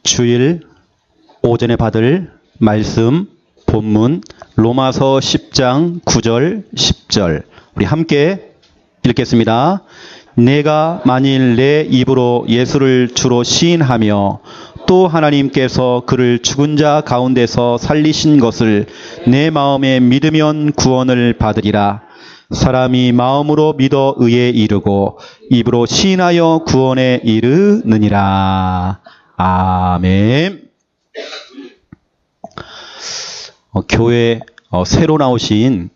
주일 오전에 받을 말씀 본문 로마서 10장 9절 10절 우리 함께 읽겠습니다. 내가 만일 내 입으로 예수를 주로 시인하며 또 하나님께서 그를 죽은 자 가운데서 살리신 것을 내 마음에 믿으면 구원을 받으리라. 사람이 마음으로 믿어 의에 이르고 입으로 시인하여 구원에 이르느니라. 아멘. 교회 새로 나오신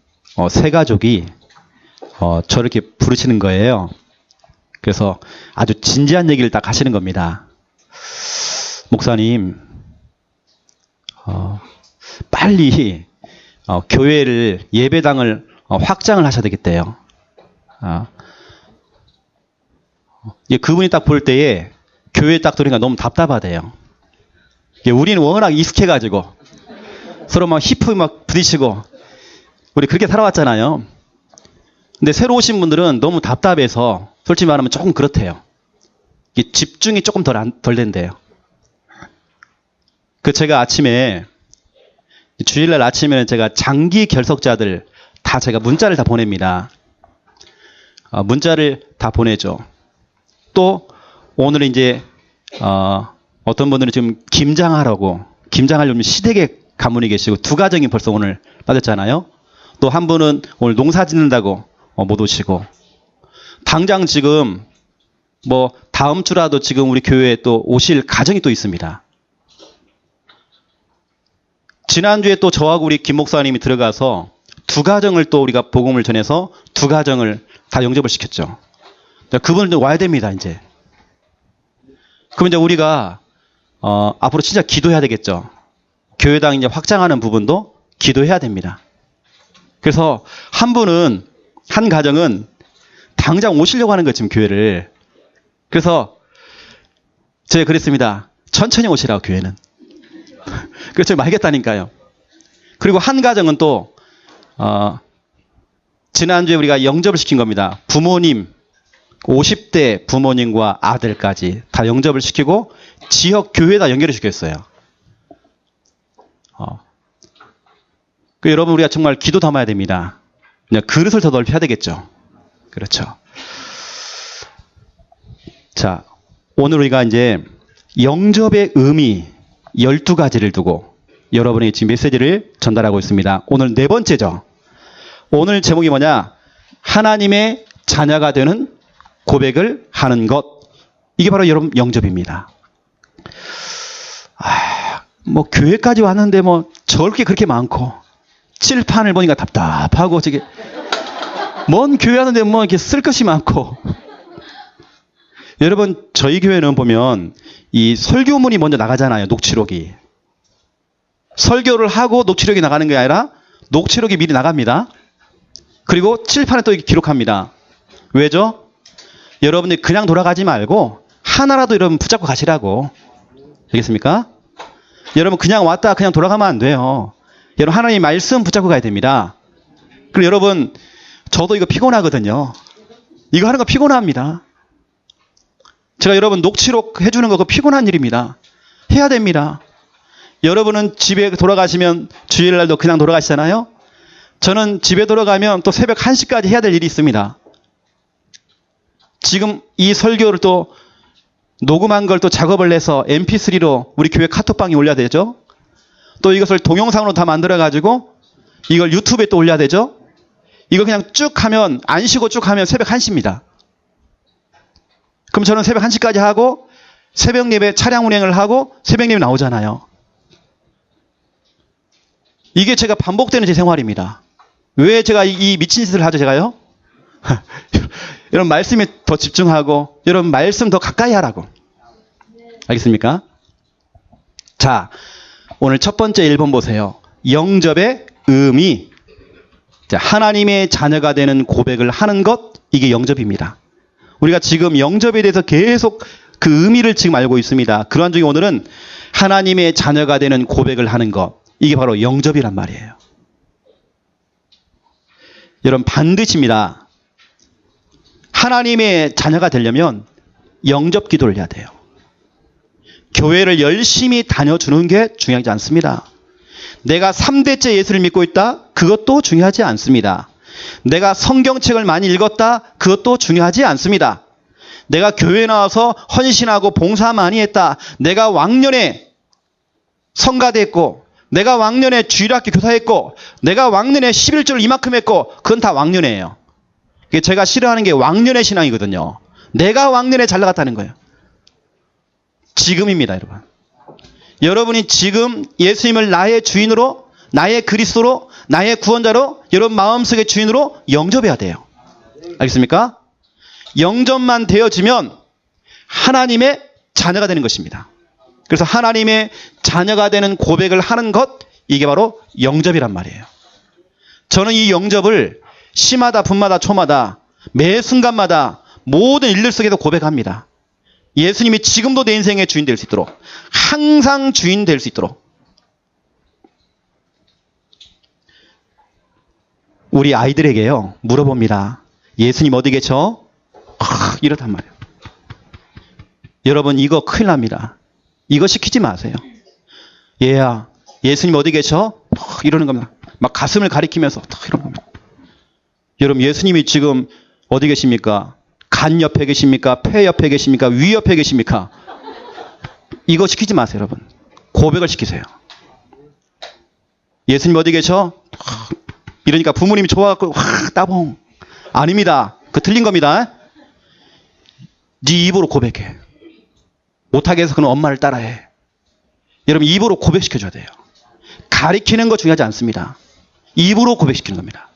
새 가족이 저를 이렇게 부르시는 거예요. 그래서 아주 진지한 얘기를 딱 하시는 겁니다. 목사님, 빨리 교회를 예배당을 확장을 하셔야 되겠대요. 그분이 딱 볼 때에 교회에 딱 들어오니까 너무 답답하대요. 우리는 워낙 익숙해가지고 서로 막 히프 막 부딪히고 우리 그렇게 살아왔잖아요. 근데 새로 오신 분들은 너무 답답해서 솔직히 말하면 조금 그렇대요. 집중이 조금 덜 된대요. 제가 아침에 주일날 아침에는 제가 장기 결석자들 다 제가 문자를 다 보냅니다. 문자를 다 보내죠. 또 오늘 이제 어떤 분들은 지금 김장하려면 시댁에 가문이 계시고 두 가정이 벌써 오늘 빠졌잖아요. 또 한 분은 오늘 농사 짓는다고 못 오시고 당장 지금 뭐 다음 주라도 지금 우리 교회에 또 오실 가정이 또 있습니다. 지난주에 또 저하고 우리 김 목사님이 들어가서 두 가정을 또 우리가 복음을 전해서 두 가정을 다 영접을 시켰죠. 그분들 와야 됩니다, 이제. 그럼 이제 우리가 앞으로 진짜 기도해야 되겠죠. 교회당 이제 확장하는 부분도 기도해야 됩니다. 그래서 한 가정은 당장 오시려고 하는 거예요, 지금 교회를. 그래서 제가 그랬습니다. 천천히 오시라고, 교회는. 그래서 제가 말겠다니까요. 그리고 한 가정은 또 지난주에 우리가 영접을 시킨 겁니다. 부모님 50대 부모님과 아들까지 다 영접을 시키고 지역 교회에다 연결을 시켰어요. 여러분 우리가 정말 기도 담아야 됩니다. 그냥 그릇을 더 넓혀야 되겠죠. 그렇죠. 자, 오늘 우리가 이제 영접의 의미 12가지를 두고 여러분에게 지금 메시지를 전달하고 있습니다. 오늘 네 번째죠. 오늘 제목이 뭐냐? 하나님의 자녀가 되는 고백을 하는 것. 이게 바로 여러분 영접입니다. 뭐 교회까지 왔는데 뭐 저렇게 그렇게 많고 칠판을 보니까 답답하고 저게 먼 교회 하는데 뭐 이렇게 쓸 것이 많고 여러분 저희 교회는 보면 이 설교문이 먼저 나가잖아요. 녹취록이. 설교를 하고 녹취록이 나가는 게 아니라 녹취록이 미리 나갑니다. 그리고 칠판에 또 기록합니다. 왜죠? 여러분들이 그냥 돌아가지 말고 하나라도 여러분 붙잡고 가시라고. 알겠습니까? 여러분 그냥 왔다 그냥 돌아가면 안 돼요. 여러분 하나님의 말씀 붙잡고 가야 됩니다. 그리고 여러분 저도 이거 피곤하거든요. 이거 하는 거 피곤합니다. 제가 여러분 녹취록 해주는 거 그거 피곤한 일입니다. 해야 됩니다. 여러분은 집에 돌아가시면 주일날도 그냥 돌아가시잖아요. 저는 집에 돌아가면 또 새벽 1시까지 해야 될 일이 있습니다. 지금 이 설교를 또 녹음한 걸 또 작업을 해서 mp3로 우리 교회 카톡방에 올려야 되죠. 또 이것을 동영상으로 다 만들어가지고 이걸 유튜브에 또 올려야 되죠. 이거 그냥 쭉 하면 안 쉬고 쭉 하면 새벽 1시입니다. 그럼 저는 새벽 1시까지 하고 새벽 예배 차량 운행을 하고 새벽 예배 나오잖아요. 이게 제가 반복되는 제 생활입니다. 왜 제가 이 미친 짓을 하죠, 제가요? 여러분 말씀에 더 집중하고 여러분 말씀 더 가까이 하라고. 알겠습니까? 자, 오늘 첫 번째 1번 보세요. 영접의 의미. 자, 하나님의 자녀가 되는 고백을 하는 것, 이게 영접입니다. 우리가 지금 영접에 대해서 계속 그 의미를 지금 알고 있습니다. 그러한 중에 오늘은 하나님의 자녀가 되는 고백을 하는 것, 이게 바로 영접이란 말이에요. 여러분 반드시입니다. 하나님의 자녀가 되려면 영접 기도를 해야 돼요. 교회를 열심히 다녀주는 게 중요하지 않습니다. 내가 3대째 예수를 믿고 있다? 그것도 중요하지 않습니다. 내가 성경책을 많이 읽었다? 그것도 중요하지 않습니다. 내가 교회에 나와서 헌신하고 봉사 많이 했다. 내가 왕년에 성가대했고, 내가 왕년에 주일학교 교사했고, 내가 왕년에 11조를 이만큼 했고, 그건 다 왕년회예요. 제가 싫어하는 게 왕년회 신앙이거든요. 내가 왕년에 잘 나갔다는 거예요. 지금입니다, 여러분. 여러분이 지금 예수님을 나의 주인으로, 나의 그리스도로, 나의 구원자로, 여러분 마음속의 주인으로 영접해야 돼요. 알겠습니까? 영접만 되어지면 하나님의 자녀가 되는 것입니다. 그래서 하나님의 자녀가 되는 고백을 하는 것, 이게 바로 영접이란 말이에요. 저는 이 영접을 시마다 분마다 초마다 매 순간마다 모든 일들 속에서 고백합니다. 예수님이 지금도 내 인생의 주인 될 수 있도록, 항상 주인 될 수 있도록. 우리 아이들에게요 물어봅니다. 예수님 어디 계셔? 이렇단 말이에요. 여러분 이거 큰일 납니다. 이거 시키지 마세요. 얘야 예수님 어디 계셔? 이러는 겁니다. 막 가슴을 가리키면서 이러는 겁니다. 여러분 예수님이 지금 어디 계십니까? 간 옆에 계십니까? 폐 옆에 계십니까? 위 옆에 계십니까? 이거 시키지 마세요, 여러분. 고백을 시키세요. 예수님 어디 계셔? 이러니까 부모님이 좋아갖고 따봉. 아닙니다. 그거 틀린 겁니다. 네 입으로 고백해. 못하게 해서 그는 엄마를 따라해. 여러분 입으로 고백시켜줘야 돼요. 가리키는 거 중요하지 않습니다. 입으로 고백시키는 겁니다.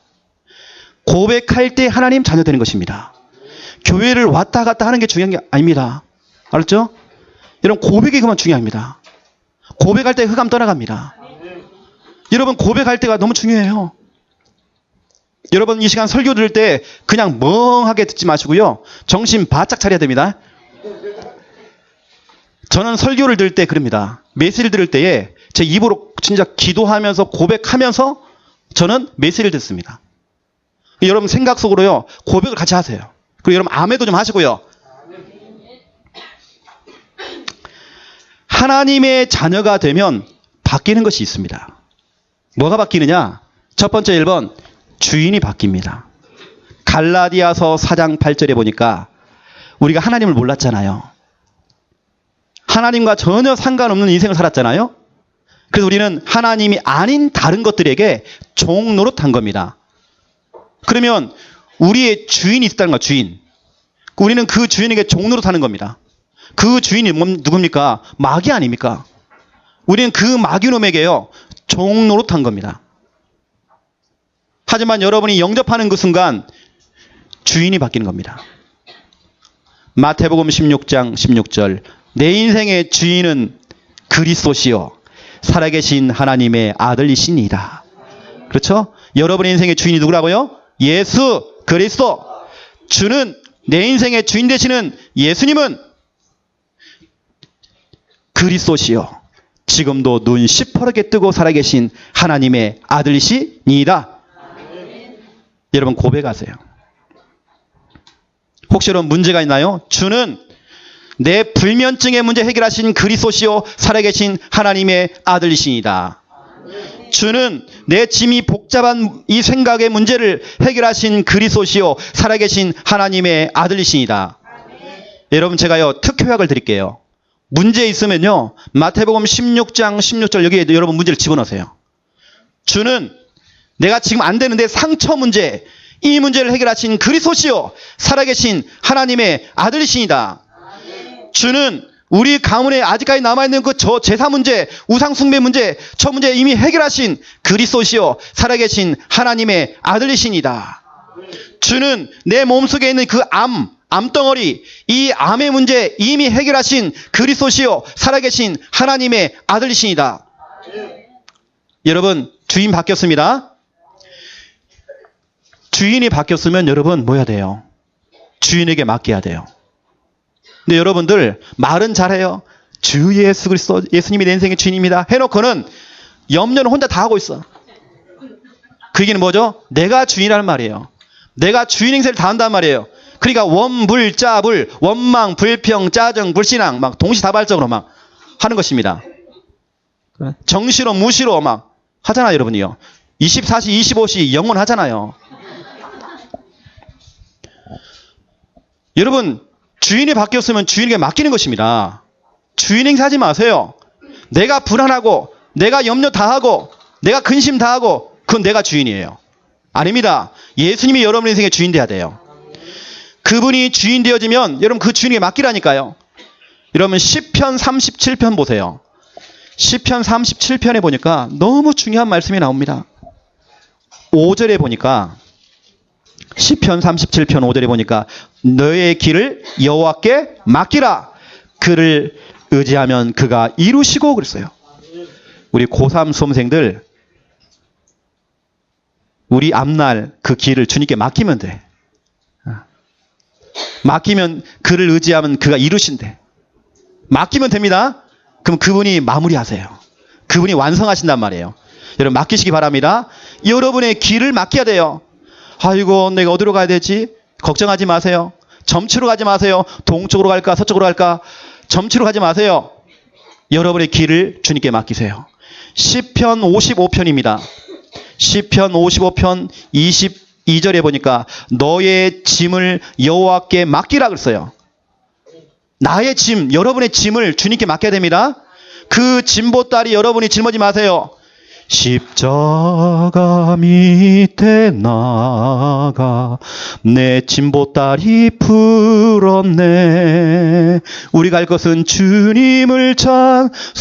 고백할 때 하나님 자녀 되는 것입니다. 교회를 왔다 갔다 하는 게 중요한 게 아닙니다. 알았죠? 여러분 고백이 그만 중요합니다. 고백할 때 흑암 떠나갑니다. 여러분 고백할 때가 너무 중요해요. 여러분 이 시간 설교 들을 때 그냥 멍하게 듣지 마시고요. 정신 바짝 차려야 됩니다. 저는 설교를 들을 때 그럽니다. 메시지를 들을 때에 제 입으로 진짜 기도하면서 고백하면서 저는 메시지를 듣습니다. 여러분 생각 속으로요. 고백을 같이 하세요. 그리고 여러분 아멘도 좀 하시고요. 하나님의 자녀가 되면 바뀌는 것이 있습니다. 뭐가 바뀌느냐? 첫 번째 1번 주인이 바뀝니다. 갈라디아서 4장 8절에 보니까 우리가 하나님을 몰랐잖아요. 하나님과 전혀 상관없는 인생을 살았잖아요. 그래서 우리는 하나님이 아닌 다른 것들에게 종 노릇한 겁니다. 그러면 우리의 주인이 있다는 거야, 주인. 우리는 그 주인에게 종 노릇하는 겁니다. 그 주인이 누굽니까? 마귀 아닙니까? 우리는 그 마귀놈에게요, 종 노릇한 겁니다. 하지만 여러분이 영접하는 그 순간 주인이 바뀌는 겁니다. 마태복음 16장 16절 내 인생의 주인은 그리스도시요 살아계신 하나님의 아들이시니이다. 그렇죠? 여러분의 인생의 주인이 누구라고요? 예수 그리스도. 주는 내 인생의 주인 되시는 예수님은 그리스도시요 지금도 눈 시퍼렇게 뜨고 살아계신 하나님의 아들이시니이다. 여러분 고백하세요. 혹시 여러분 문제가 있나요? 주는 내 불면증의 문제 해결하신 그리스도시요 살아계신 하나님의 아들이시니다. 주는 내 짐이 복잡한 이 생각의 문제를 해결하신 그리스도시요 살아계신 하나님의 아들이시니다. 여러분 제가요 특효약을 드릴게요. 문제 있으면요 마태복음 16장 16절 여기에 여러분 문제를 집어넣으세요. 주는 내가 지금 안 되는데 상처 문제, 이 문제를 해결하신 그리스도시요 살아계신 하나님의 아들이시니다. 주는 우리 가문에 아직까지 남아있는 그 저 제사 문제, 우상 숭배 문제, 저 문제 이미 해결하신 그리스도시요 살아계신 하나님의 아들이시니다. 주는 내 몸속에 있는 그 암덩어리, 이 암의 문제 이미 해결하신 그리스도시요 살아계신 하나님의 아들이시니다. 여러분 주인 바뀌었습니다. 주인이 바뀌었으면 여러분 뭐 해야 돼요? 주인에게 맡겨야 돼요. 근데 여러분들 말은 잘해요. 주 예수 그리스도 예수님이 내 인생의 주인입니다 해놓고는 염려는 혼자 다 하고 있어. 그 얘기는 뭐죠? 내가 주인이라는 말이에요. 내가 주인 행세를 다 한단 말이에요. 그러니까 원불 짜불 원망 불평 짜증 불신앙 막 동시다발적으로 막 하는 것입니다. 정시로 무시로 막 하잖아요, 여러분이요. 24시, 25시 영원하잖아요. 여러분, 주인이 바뀌었으면 주인에게 맡기는 것입니다. 주인 행사하지 마세요. 내가 불안하고, 내가 염려 다 하고, 내가 근심 다 하고, 그건 내가 주인이에요. 아닙니다. 예수님이 여러분 인생의 주인 돼야 돼요. 그분이 주인 되어지면 여러분 그 주인에게 맡기라니까요. 여러분 시편 37편 보세요. 시편 37편에 보니까 너무 중요한 말씀이 나옵니다. 5절에 보니까 시편 37편 5절에 보니까 너의 길을 여호와께 맡기라. 그를 의지하면 그가 이루시고 그랬어요. 우리 고3 수험생들 우리 앞날 그 길을 주님께 맡기면 돼. 맡기면 그를 의지하면 그가 이루신대. 맡기면 됩니다. 그럼 그분이 마무리하세요. 그분이 완성하신단 말이에요. 여러분 맡기시기 바랍니다. 여러분의 길을 맡겨야 돼요. 아이고 내가 어디로 가야 되지? 걱정하지 마세요. 점치로 가지 마세요. 동쪽으로 갈까 서쪽으로 갈까? 점치로 가지 마세요. 여러분의 길을 주님께 맡기세요. 시편 55편입니다. 시편 55편 22절에 보니까 너의 짐을 여호와께 맡기라 그랬어요. 나의 짐, 여러분의 짐을 주님께 맡겨야 됩니다. 그 짐보따리 여러분이 짊어지지 마세요. 십자가 밑에 나가 내 짐보따리 풀었네. 우리가 할 것은 주님을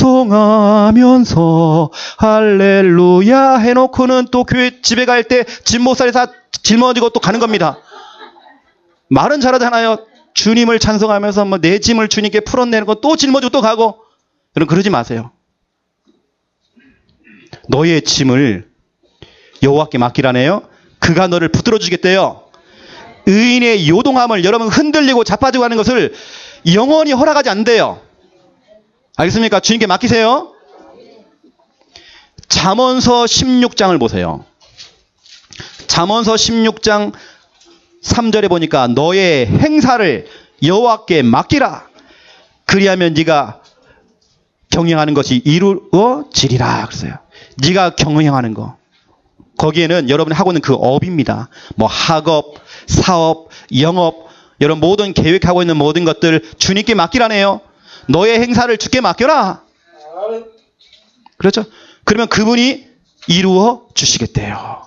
찬송하면서 할렐루야 해놓고는 또 교회 집에 갈 때 짐보따리 다 짊어지고 또 가는 겁니다. 말은 잘하잖아요. 주님을 찬송하면서 뭐 내 짐을 주님께 풀어내는 거 또 짊어지고 또 가고. 여러분 그러지 마세요. 너의 짐을 여호와께 맡기라네요. 그가 너를 붙들어 주겠대요. 의인의 요동함을 여러분 흔들리고 자빠지고 하는 것을 영원히 허락하지 않는데요. 알겠습니까? 주님께 맡기세요. 잠언서 16장을 보세요. 잠언서 16장 3절에 보니까 너의 행사를 여호와께 맡기라. 그리하면 네가 경영하는 것이 이루어지리라 그랬어요. 네가 경영하는 거. 거기에는 여러분이 하고 있는 그 업입니다. 뭐 학업, 사업, 영업, 여러분 모든 계획하고 있는 모든 것들 주님께 맡기라네요. 너의 행사를 주께 맡겨라. 그렇죠? 그러면 그분이 이루어 주시겠대요.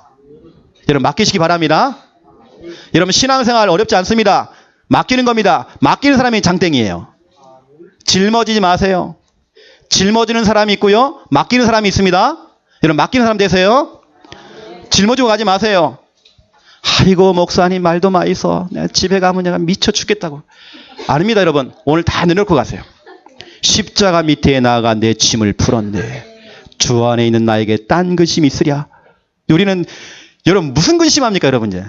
여러분 맡기시기 바랍니다. 여러분 신앙생활 어렵지 않습니다. 맡기는 겁니다. 맡기는 사람이 장땡이에요. 짊어지지 마세요. 짊어지는 사람이 있고요. 맡기는 사람이 있습니다. 여러분 맡기는 사람 되세요. 짊어지고 가지 마세요. 아이고 목사님 말도 마이소. 내가 집에 가면 내가 미쳐 죽겠다고. 아닙니다 여러분. 오늘 다 내놓고 가세요. 십자가 밑에 나아가 내 짐을 풀었네. 주 안에 있는 나에게 딴 근심이 있으랴. 우리는 여러분 무슨 근심합니까 여러분 이제.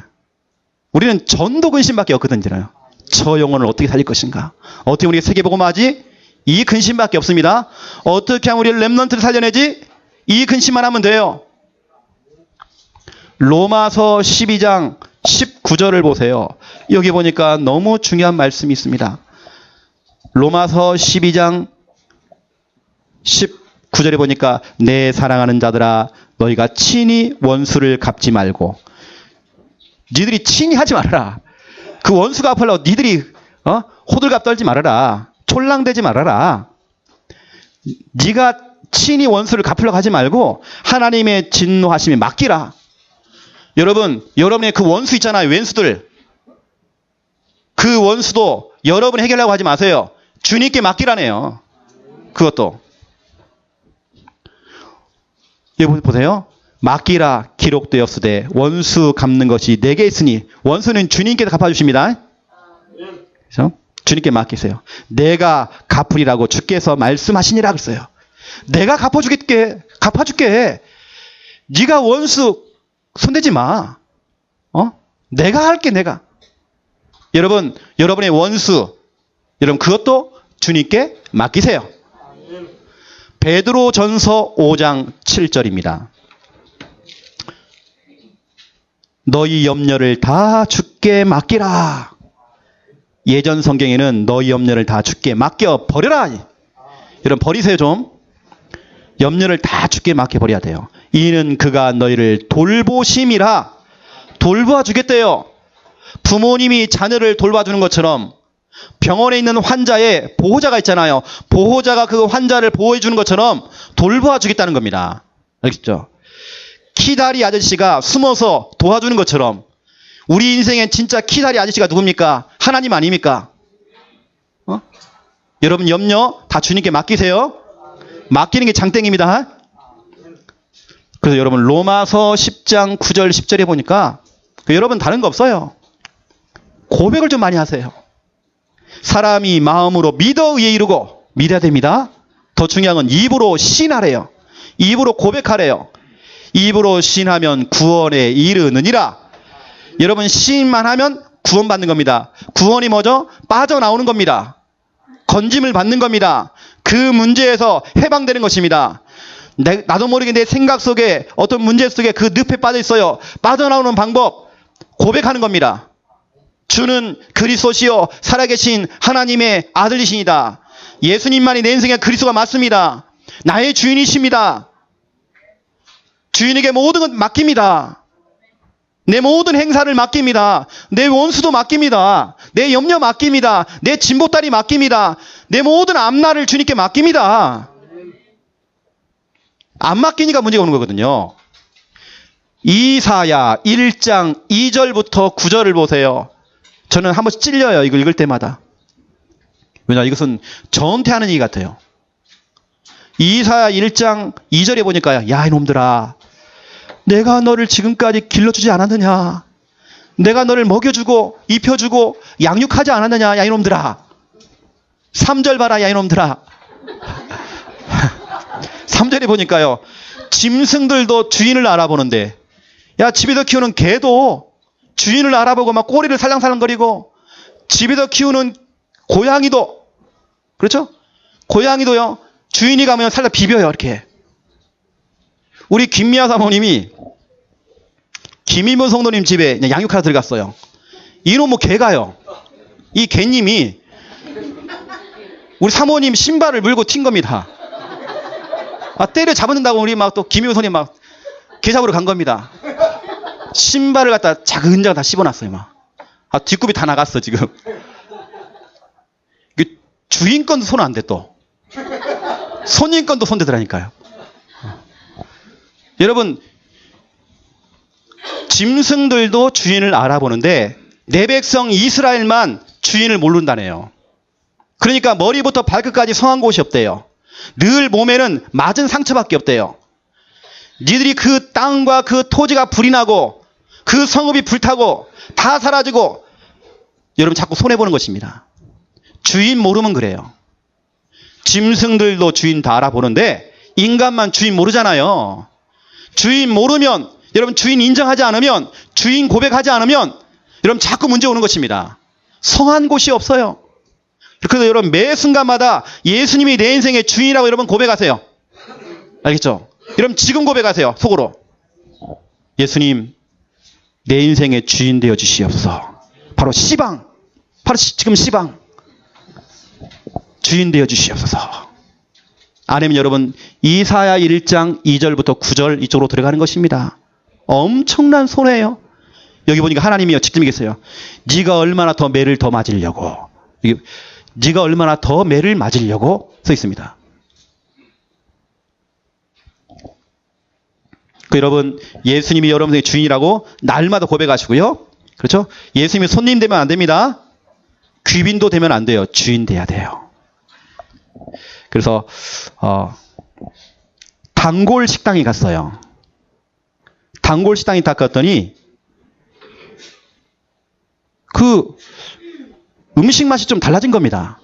우리는 전도 근심밖에 없거든요. 저 영혼을 어떻게 살릴 것인가. 어떻게 우리가 세계복음화하지? 이 근심밖에 없습니다. 어떻게 하면 우리 렘넌트를 살려내지? 이 근심만 하면 돼요. 로마서 12장 19절을 보세요. 여기 보니까 너무 중요한 말씀이 있습니다. 로마서 12장 19절에 보니까 내 사랑하는 자들아 너희가 친히 원수를 갚지 말고. 니들이 친히 하지 말아라. 그 원수 갚으려고 니들이 호들갑 떨지 말아라. 촐랑대지 말아라. 네가 친히 원수를 갚으려고 하지 말고 하나님의 진노하심에 맡기라. 여러분, 여러분의 그 원수 있잖아요. 왼수들. 그 원수도 여러분이 해결하려고 하지 마세요. 주님께 맡기라네요. 그것도. 여기 보세요. 맡기라 기록되었으되 원수 갚는 것이 내게 있으니. 원수는 주님께서 갚아주십니다. 그렇죠? 주님께 맡기세요. 내가 갚으리라고 주께서 말씀하시니라 그랬어요. 내가 갚아줄게. 네가 원수 손대지 마. 내가 할게 내가. 여러분, 여러분의 원수, 여러분 그것도 주님께 맡기세요. 베드로전서 5장 7절입니다. 너희 염려를 다 주께 맡기라. 예전 성경에는 너희 염려를 다 주께 맡겨 버려라. 여러분 버리세요 좀. 염려를 다 주께 맡겨버려야 돼요. 이는 그가 너희를 돌보심이라. 돌보아 주겠대요. 부모님이 자녀를 돌봐주는 것처럼 병원에 있는 환자의 보호자가 있잖아요. 보호자가 그 환자를 보호해 주는 것처럼 돌보아 주겠다는 겁니다. 알겠죠? 키다리 아저씨가 숨어서 도와주는 것처럼 우리 인생엔 진짜 키다리 아저씨가 누굽니까? 하나님 아닙니까? 여러분 염려 다 주님께 맡기세요. 맡기는 게 장땡입니다. 그래서 여러분 로마서 10장 9절 10절에 보니까 여러분 다른 거 없어요. 고백을 좀 많이 하세요. 사람이 마음으로 믿어 의에 이르고 믿어야 됩니다. 더 중요한 건 입으로 신하래요. 입으로 고백하래요. 입으로 신하면 구원에 이르느니라. 여러분 신만 하면 구원받는 겁니다. 구원이 뭐죠? 빠져나오는 겁니다. 건짐을 받는 겁니다. 그 문제에서 해방되는 것입니다. 나도 모르게 내 생각 속에 어떤 문제 속에 그 늪에 빠져 있어요. 빠져나오는 방법 고백하는 겁니다. 주는 그리스도시요 살아계신 하나님의 아들이십니다. 예수님만이 내 인생의 그리스도가 맞습니다. 나의 주인이십니다. 주인에게 모든 것 맡깁니다. 내 모든 행사를 맡깁니다. 내 원수도 맡깁니다. 내 염려 맡깁니다. 내 진보다리 맡깁니다. 내 모든 앞날을 주님께 맡깁니다. 안 맡기니까 문제가 오는 거거든요. 이사야 1장 2절부터 9절을 보세요. 저는 한 번씩 찔려요. 이거 읽을 때마다. 왜냐 이것은 저한테 하는 얘기 같아요. 이사야 1장 2절에 보니까 야 이놈들아 내가 너를 지금까지 길러주지 않았느냐. 내가 너를 먹여주고 입혀주고 양육하지 않았느냐. 야 이놈들아. 3절 봐라 야 이놈들아. 3절에 보니까요. 짐승들도 주인을 알아보는데 야 집에서 키우는 개도 주인을 알아보고 막 꼬리를 살랑살랑거리고 집에서 키우는 고양이도 그렇죠? 고양이도요. 주인이 가면 살짝 비벼요. 이렇게. 우리 김미아 사모님이 김일문 성도님 집에 양육하러 들어갔어요. 이놈 뭐 개가요. 이 개님이 우리 사모님 신발을 물고 튄 겁니다. 때려 잡는다고 우리 막 또 김일문 성도님 막 개 잡으러 간 겁니다. 신발을 갖다 자근자근 다 씹어놨어요. 막. 뒷굽이 다 나갔어 지금. 주인 건도 손 안 대 또. 손님 건도 손 대더라니까요. 여러분 짐승들도 주인을 알아보는데 내 백성 이스라엘만 주인을 모른다네요. 그러니까 머리부터 발끝까지 성한 곳이 없대요. 늘 몸에는 맞은 상처밖에 없대요. 니들이 그 땅과 그 토지가 불이 나고 그 성읍이 불타고 다 사라지고 여러분 자꾸 손해보는 것입니다. 주인 모르면 그래요. 짐승들도 주인 다 알아보는데 인간만 주인 모르잖아요. 주인 모르면 여러분 주인 인정하지 않으면 주인 고백하지 않으면 여러분 자꾸 문제 오는 것입니다. 성한 곳이 없어요. 그래서 여러분 매 순간마다 예수님이 내 인생의 주인이라고 여러분 고백하세요. 알겠죠? 여러분 지금 고백하세요. 속으로. 예수님 내 인생의 주인 되어 주시옵소서. 바로 시방. 바로 지금 시방. 주인 되어 주시옵소서. 아니면 여러분 이사야 1장 2절부터 9절 이쪽으로 들어가는 것입니다. 엄청난 손해예요. 여기 보니까 하나님이요 직접 얘기했어요. 네가 얼마나 더 매를 더 맞으려고. 네가 얼마나 더 매를 맞으려고 써 있습니다. 여러분 예수님이 여러분의 주인이라고 날마다 고백하시고요. 그렇죠? 예수님이 손님 되면 안 됩니다. 귀빈도 되면 안 돼요. 주인 돼야 돼요. 그래서 단골 식당에 갔어요. 단골 식당에 딱 갔더니 그 음식 맛이 좀 달라진 겁니다.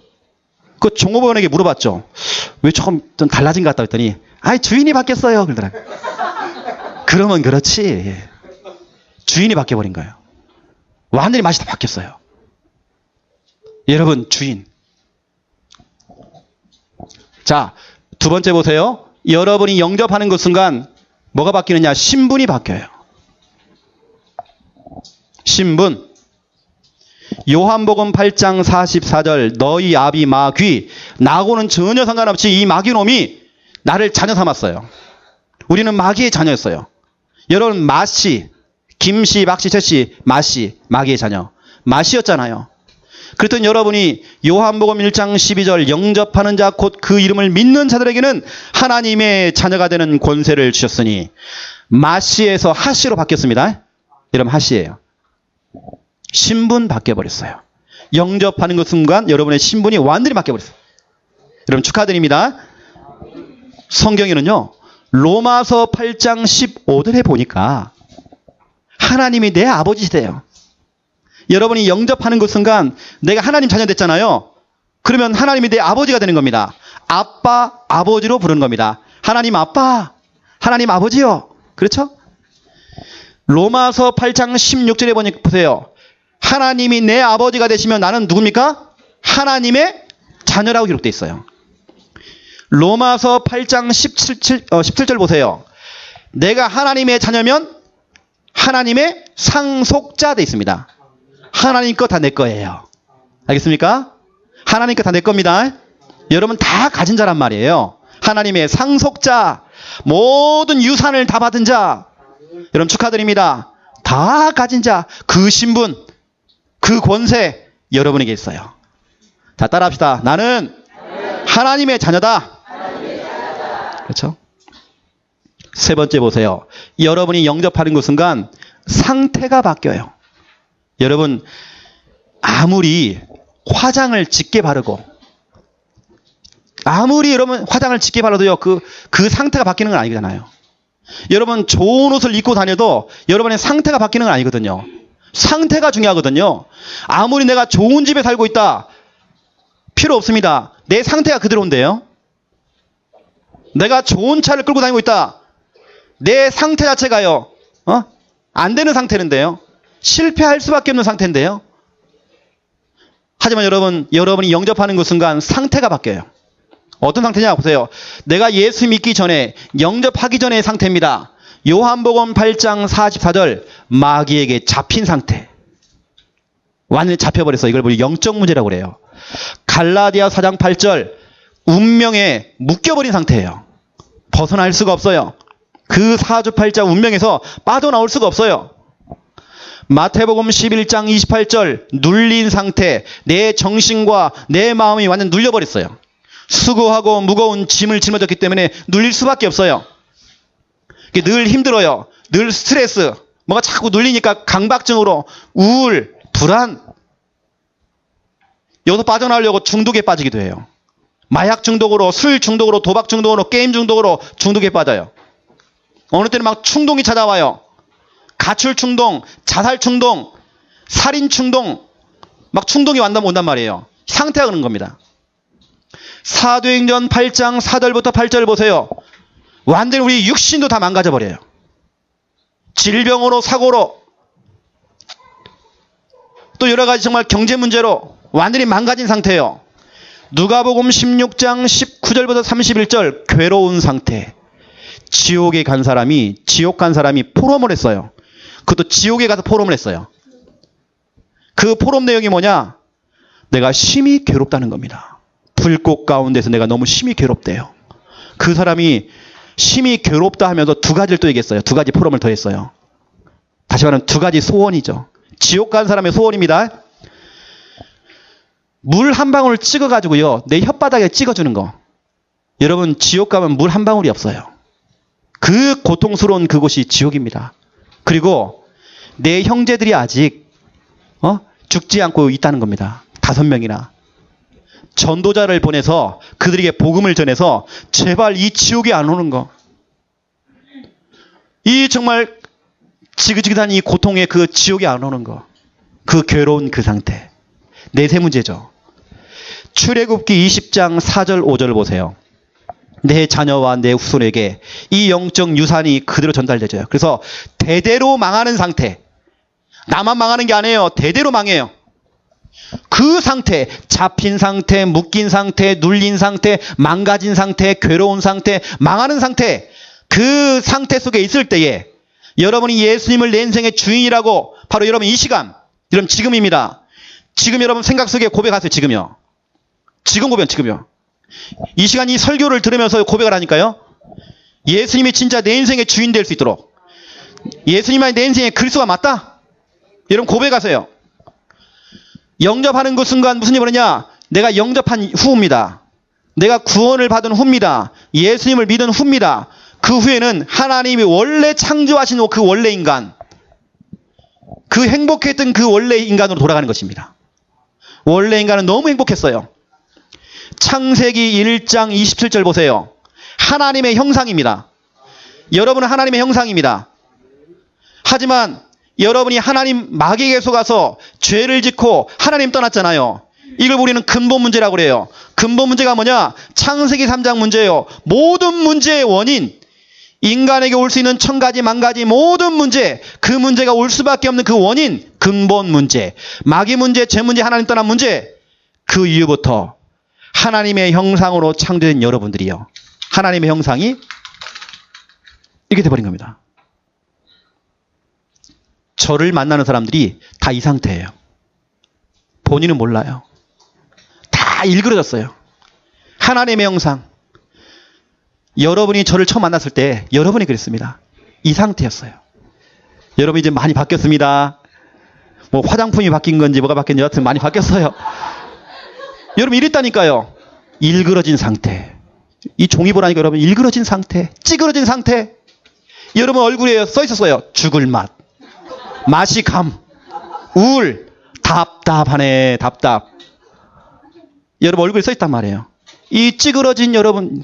그 종업원에게 물어봤죠. 왜 조금 좀 달라진 것 같다 했더니 주인이 바뀌었어요. 그러더라고요. 그러면 그렇지. 주인이 바뀌어버린 거예요. 완전히 맛이 다 바뀌었어요. 여러분 주인. 자, 두 번째 보세요. 여러분이 영접하는 그 순간 뭐가 바뀌느냐? 신분이 바뀌어요. 신분. 요한복음 8장 44절 너희 아비 마귀, 나하고는 전혀 상관없이 이 마귀놈이 나를 자녀 삼았어요. 우리는 마귀의 자녀였어요. 여러분 마씨, 김씨, 박씨, 최씨, 마씨, 마귀의 자녀. 마씨였잖아요. 그랬더니 여러분이 요한복음 1장 12절 영접하는 자 곧 그 이름을 믿는 자들에게는 하나님의 자녀가 되는 권세를 주셨으니 마씨에서 하씨로 바뀌었습니다. 여러분 하씨예요. 신분 바뀌어버렸어요. 영접하는 그 순간 여러분의 신분이 완전히 바뀌어버렸어요. 여러분 축하드립니다. 성경에는요. 로마서 8장 15절에 보니까 하나님이 내 아버지시대요. 여러분이 영접하는 그 순간 내가 하나님 자녀 됐잖아요. 그러면 하나님이 내 아버지가 되는 겁니다. 아빠, 아버지로 부르는 겁니다. 하나님 아빠, 하나님 아버지요. 그렇죠? 로마서 8장 16절에 보세요. 하나님이 내 아버지가 되시면 나는 누굽니까? 하나님의 자녀라고 기록되어 있어요. 로마서 8장 17절 보세요. 내가 하나님의 자녀면 하나님의 상속자 되어 있습니다. 하나님 거 다 내 거예요. 알겠습니까? 하나님 거 다 내 겁니다. 여러분 다 가진 자란 말이에요. 하나님의 상속자, 모든 유산을 다 받은 자. 여러분 축하드립니다. 다 가진 자, 그 신분, 그 권세 여러분에게 있어요. 자, 따라합시다. 나는 하나님의 자녀다. 그렇죠? 세 번째 보세요. 여러분이 영접하는 그 순간 상태가 바뀌어요. 여러분 아무리 화장을 짙게 바르고 아무리 여러분 화장을 짙게 바르도요 그 상태가 바뀌는 건 아니잖아요. 여러분 좋은 옷을 입고 다녀도 여러분의 상태가 바뀌는 건 아니거든요. 상태가 중요하거든요. 아무리 내가 좋은 집에 살고 있다 필요 없습니다. 내 상태가 그대로인데요. 내가 좋은 차를 끌고 다니고 있다. 내 상태 자체가요. 안 되는 상태인데요. 실패할 수밖에 없는 상태인데요. 하지만 여러분이 영접하는 그 순간 상태가 바뀌어요. 어떤 상태냐 보세요. 내가 예수 믿기 전에 영접하기 전의 상태입니다. 요한복음 8장 44절 마귀에게 잡힌 상태. 완전히 잡혀버렸어. 이걸 우리 영적 문제라고 그래요. 갈라디아 4장 8절 운명에 묶여버린 상태예요. 벗어날 수가 없어요. 그 사주팔자 운명에서 빠져나올 수가 없어요. 마태복음 11장 28절 눌린 상태, 내 정신과 내 마음이 완전 눌려버렸어요. 수고하고 무거운 짐을 짊어졌기 때문에 눌릴 수밖에 없어요. 늘 힘들어요. 늘 스트레스, 뭐가 자꾸 눌리니까 강박증으로 우울, 불안. 여기서 빠져나오려고 중독에 빠지기도 해요. 마약 중독으로, 술 중독으로, 도박 중독으로, 게임 중독으로 중독에 빠져요. 어느 때는 막 충동이 찾아와요. 가출 충동, 자살 충동, 살인 충동, 막 충동이 온단 말이에요. 상태가 그런 겁니다. 사도행전 8장 4절부터 8절 보세요. 완전히 우리 육신도 다 망가져버려요. 질병으로, 사고로, 또 여러 가지 정말 경제 문제로 완전히 망가진 상태예요. 누가복음 16장 19절부터 31절 괴로운 상태. 지옥 간 사람이 포럼을 했어요. 그것도 지옥에 가서 포럼을 했어요. 그 포럼 내용이 뭐냐? 내가 심히 괴롭다는 겁니다. 불꽃 가운데서 내가 너무 심히 괴롭대요. 그 사람이 심히 괴롭다 하면서 두 가지를 또 얘기했어요. 두 가지 포럼을 더 했어요. 다시 말하면 두 가지 소원이죠. 지옥 간 사람의 소원입니다. 물 한 방울 찍어가지고요. 내 혓바닥에 찍어주는 거. 여러분 지옥 가면 물 한 방울이 없어요. 그 고통스러운 그곳이 지옥입니다. 그리고 내 형제들이 아직 죽지 않고 있다는 겁니다. 5명이나. 전도자를 보내서 그들에게 복음을 전해서 제발 이 지옥에 안 오는 거. 이 정말 지긋지긋한 이 고통의 그 지옥에 안 오는 거. 그 괴로운 그 상태. 내세 문제죠. 출애굽기 20장 4절 5절 보세요. 내 자녀와 내 후손에게 이 영적 유산이 그대로 전달되죠. 그래서 대대로 망하는 상태. 나만 망하는 게 아니에요. 대대로 망해요. 그 상태, 잡힌 상태, 묶인 상태, 눌린 상태, 망가진 상태, 괴로운 상태, 망하는 상태. 그 상태 속에 있을 때에 여러분이 예수님을 내 인생의 주인이라고 바로 여러분 이 시간, 여러분 지금입니다. 지금 여러분 생각 속에 고백하세요. 지금요. 지금 고백, 지금요. 이 시간 이 설교를 들으면서 고백을 하니까요. 예수님이 진짜 내 인생의 주인 될 수 있도록. 예수님만이 내 인생의 그리스도가 맞다? 여러분 고백하세요. 영접하는 그 순간 무슨 일이 벌어냐? 내가 영접한 후입니다. 내가 구원을 받은 후입니다. 예수님을 믿은 후입니다. 그 후에는 하나님이 원래 창조하신 그 원래 인간, 그 행복했던 그 원래 인간으로 돌아가는 것입니다. 원래 인간은 너무 행복했어요. 창세기 1장 27절 보세요. 하나님의 형상입니다. 여러분은 하나님의 형상입니다. 하지만 여러분이 하나님 마귀에게 속아서 죄를 짓고 하나님 떠났잖아요. 이걸 우리는 근본 문제라고 그래요. 근본 문제가 뭐냐? 창세기 3장 문제예요. 모든 문제의 원인, 인간에게 올 수 있는 1000가지 만가지 모든 문제, 그 문제가 올 수밖에 없는 그 원인, 근본 문제, 마귀 문제, 죄 문제, 하나님 떠난 문제, 그 이후부터 하나님의 형상으로 창조된 여러분들이요. 하나님의 형상이 이렇게 돼버린 겁니다. 저를 만나는 사람들이 다 이 상태예요. 본인은 몰라요. 다 일그러졌어요. 하나님의 형상. 여러분이 저를 처음 만났을 때 여러분이 그랬습니다. 이 상태였어요. 여러분 이제 많이 바뀌었습니다. 뭐 화장품이 바뀐 건지 뭐가 바뀐지 여하튼 많이 바뀌었어요. 여러분 이랬다니까요. 일그러진 상태. 이 종이 보라니까 여러분 일그러진 상태, 찌그러진 상태. 여러분 얼굴에 써 있었어요. 죽을 맛, 맛이 감, 우울, 답답하네, 답답. 여러분 얼굴에 써 있단 말이에요. 이 찌그러진 여러분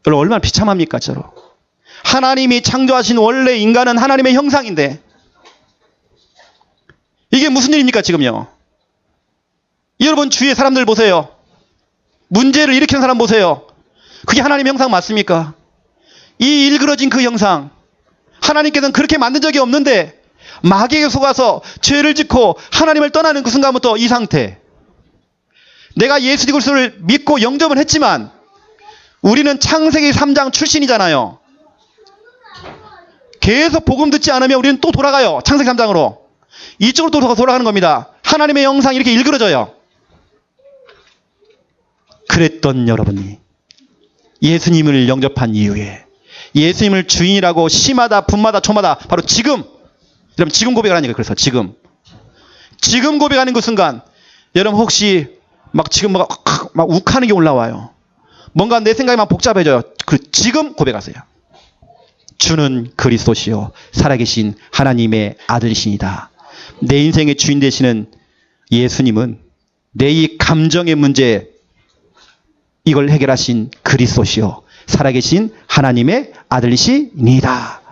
얼마나 비참합니까, 저로. 하나님이 창조하신 원래 인간은 하나님의 형상인데 이게 무슨 일입니까, 지금요? 여러분 주위의 사람들 보세요. 문제를 일으키는 사람 보세요. 그게 하나님의 형상 맞습니까? 이 일그러진 그 형상, 하나님께서는 그렇게 만든 적이 없는데 마귀에게 속아서 죄를 짓고 하나님을 떠나는 그 순간부터 이 상태. 내가 예수 그리스도를 믿고 영접은 했지만 우리는 창세기 3장 출신이잖아요. 계속 복음 듣지 않으면 우리는 또 돌아가요. 창세기 3장으로. 이쪽으로 또 돌아가는 겁니다. 하나님의 형상이 이렇게 일그러져요. 그랬던 여러분이 예수님을 영접한 이후에 예수님을 주인이라고 시마다 분마다 초마다 바로 지금, 여러분 지금 고백하라니까. 그래서 지금 고백하는 그 순간 여러분 혹시 막 지금 막 욱하는 게 올라와요. 뭔가 내 생각이 막 복잡해져요. 지금 고백하세요. 주는 그리스도시요 살아계신 하나님의 아들이시니다. 내 인생의 주인 되시는 예수님은 내 이 감정의 문제 이걸 해결하신 그리스도시요 살아계신 하나님의 아들이시니다.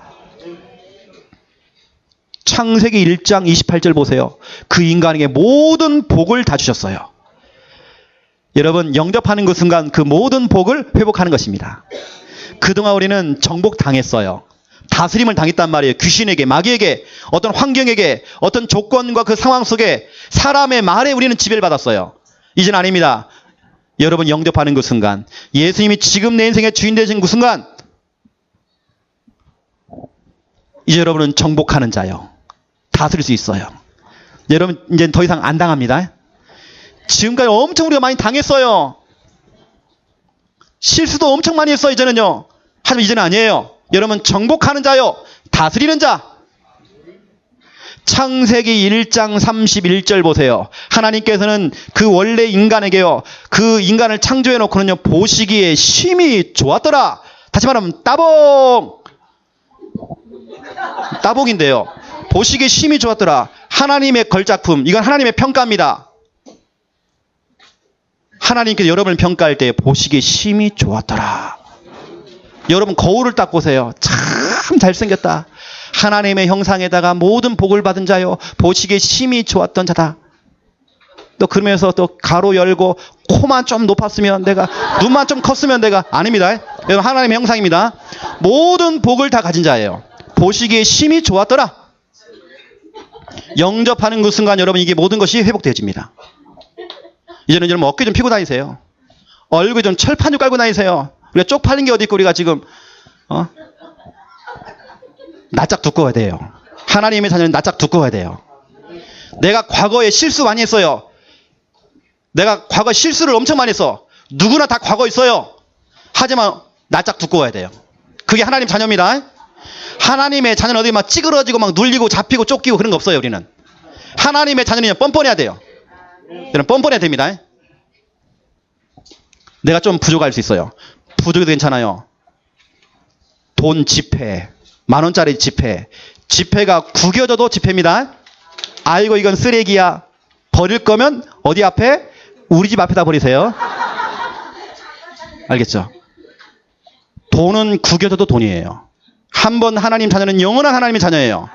창세기 1장 28절 보세요. 그 인간에게 모든 복을 다 주셨어요. 여러분 영접하는 그 순간 그 모든 복을 회복하는 것입니다. 그동안 우리는 정복당했어요. 다스림을 당했단 말이에요. 귀신에게, 마귀에게, 어떤 환경에게, 어떤 조건과 그 상황 속에 사람의 말에 우리는 지배를 받았어요. 이제는 아닙니다. 여러분 영접하는 그 순간, 예수님이 지금 내 인생의 주인 되신 그 순간, 이제 여러분은 정복하는 자요. 다스릴 수 있어요. 여러분 이제 더 이상 안 당합니다. 지금까지 엄청 우리가 많이 당했어요. 실수도 엄청 많이 했어요. 이제는요. 하지만 이제는 아니에요. 여러분 정복하는 자요. 다스리는 자. 창세기 1장 31절 보세요. 하나님께서는 그 원래 인간에게요. 그 인간을 창조해 놓고는요. 보시기에 심히 좋았더라. 다시 말하면 따복인데요. 보시기에 심히 좋았더라. 하나님의 걸작품. 이건 하나님의 평가입니다. 하나님께서 여러분을 평가할 때 보시기에 심히 좋았더라. 여러분 거울을 딱 보세요. 참 잘생겼다. 하나님의 형상에다가 모든 복을 받은 자요. 보시기에 심히 좋았던 자다. 또 그러면서 또 가로 열고 코만 좀 높았으면 내가, 눈만 좀 컸으면 내가, 아닙니다. 여러분 하나님의 형상입니다. 모든 복을 다 가진 자예요. 보시기에 심히 좋았더라. 영접하는 그 순간 여러분 이게 모든 것이 회복되어집니다. 이제는 여러분 어깨 좀 피고 다니세요. 얼굴 좀 철판 좀 깔고 다니세요. 우리가 쪽팔린 게 어디 있고 우리가 지금 낯짝 두꺼워야 돼요. 하나님의 자녀는 낯짝 두꺼워야 돼요. 내가 과거에 실수 많이 했어요. 내가 과거에 실수를 엄청 많이 했어. 누구나 다 과거 있어요. 하지만 낯짝 두꺼워야 돼요. 그게 하나님 자녀입니다. 하나님의 자녀는 어디 막 찌그러지고 막 눌리고 잡히고 쫓기고 그런 거 없어요. 우리는 하나님의 자녀는 뻔뻔해야 돼요. 여러분 뻔뻔해야 됩니다. 내가 좀 부족할 수 있어요. 부족해도 괜찮아요. 돈 지폐, 10,000원짜리 지폐, 지폐가 구겨져도 지폐입니다. 아이고 이건 쓰레기야. 버릴 거면 어디 앞에? 우리 집 앞에다 버리세요. 알겠죠? 돈은 구겨져도 돈이에요. 한번 하나님 자녀는 영원한 하나님의 자녀예요.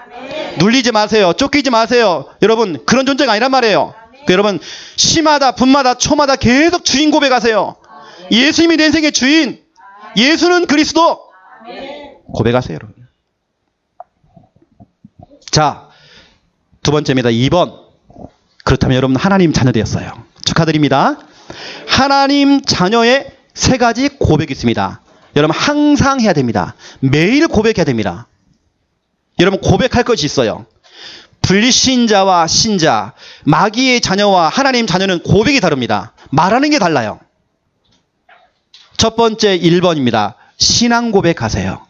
눌리지 마세요. 쫓기지 마세요. 여러분 그런 존재가 아니란 말이에요. 여러분 시마다 분마다 초마다 계속 주인 고백하세요. 예수님이 내 인생의 주인. 예수는 그리스도. 고백하세요. 여러분. 자, 두 번째입니다. 2번. 그렇다면 여러분 하나님 자녀 되었어요. 축하드립니다. 하나님 자녀의 3가지 고백이 있습니다. 여러분 항상 해야 됩니다. 매일 고백해야 됩니다. 여러분 고백할 것이 있어요. 불신자와 신자, 마귀의 자녀와 하나님 자녀는 고백이 다릅니다. 말하는 게 달라요. 첫 번째 1번입니다. 신앙 고백하세요.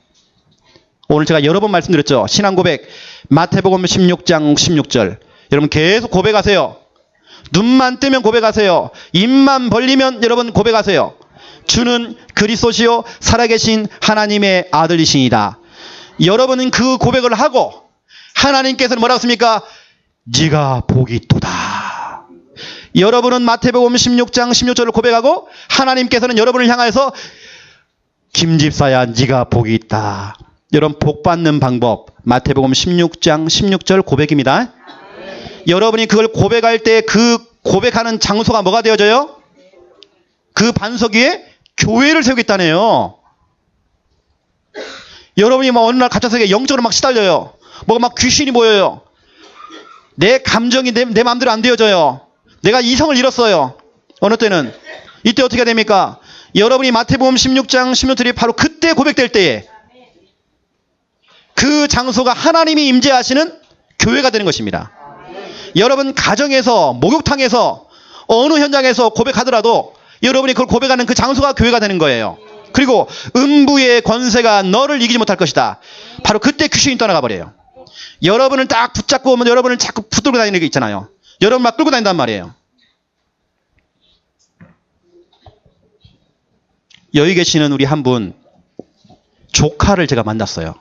오늘 제가 여러 번 말씀드렸죠. 신앙 고백. 마태복음 16장 16절. 여러분 계속 고백하세요. 눈만 뜨면 고백하세요. 입만 벌리면 여러분 고백하세요. 주는 그리스도시요 살아계신 하나님의 아들이시니다. 여러분은 그 고백을 하고 하나님께서는 뭐라고 했습니까? 네가 복이 있도다. 여러분은 마태복음 16장 16절을 고백하고 하나님께서는 여러분을 향하여서 김집사야 네가 복이 있다. 여러분 복 받는 방법 마태복음 16장 16절 고백입니다. 여러분이 그걸 고백할 때 그 고백하는 장소가 뭐가 되어져요? 그 반석 위에 교회를 세우겠다네요. 여러분이 막 어느 날 갑자기 영적으로 막 시달려요. 뭐가 막 귀신이 보여요. 내 감정이 내 마음대로 안 되어져요. 내가 이성을 잃었어요. 어느 때는. 이때 어떻게 됩니까? 여러분이 마태복음 16장 16절이 바로 그때 고백될 때에 그 장소가 하나님이 임재하시는 교회가 되는 것입니다. 여러분 가정에서 목욕탕에서 어느 현장에서 고백하더라도 여러분이 그걸 고백하는 그 장소가 교회가 되는 거예요. 그리고 음부의 권세가 너를 이기지 못할 것이다. 바로 그때 귀신이 떠나가 버려요. 여러분을 딱 붙잡고 오면 여러분을 자꾸 붙들고 다니는 게 있잖아요. 여러분 막 끌고 다닌단 말이에요. 여기 계시는 우리 한 분 조카를 제가 만났어요.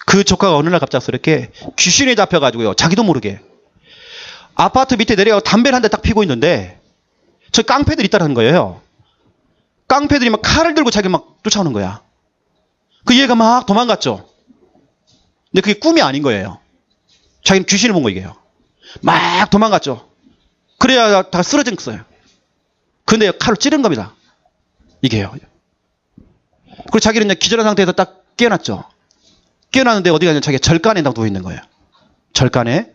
그 조카가 어느 날 갑작스럽게 귀신에 잡혀가지고요. 자기도 모르게 아파트 밑에 내려가고 담배를 한 대 딱 피고 있는데 저 깡패들이 있다는 거예요. 깡패들이 막 칼을 들고 자기를 막 쫓아오는 거야. 그 얘가 막 도망갔죠. 근데 그게 꿈이 아닌 거예요. 자기는 귀신을 본 거 이게요. 막 도망갔죠. 그래야 다 쓰러졌어요. 근데 칼로 찌른 겁니다. 이게요. 그리고 자기는 기절한 상태에서 딱 깨어났죠. 깨어났는데 어디 가냐 자기가 절간에 딱 누워있는 거예요. 절간에.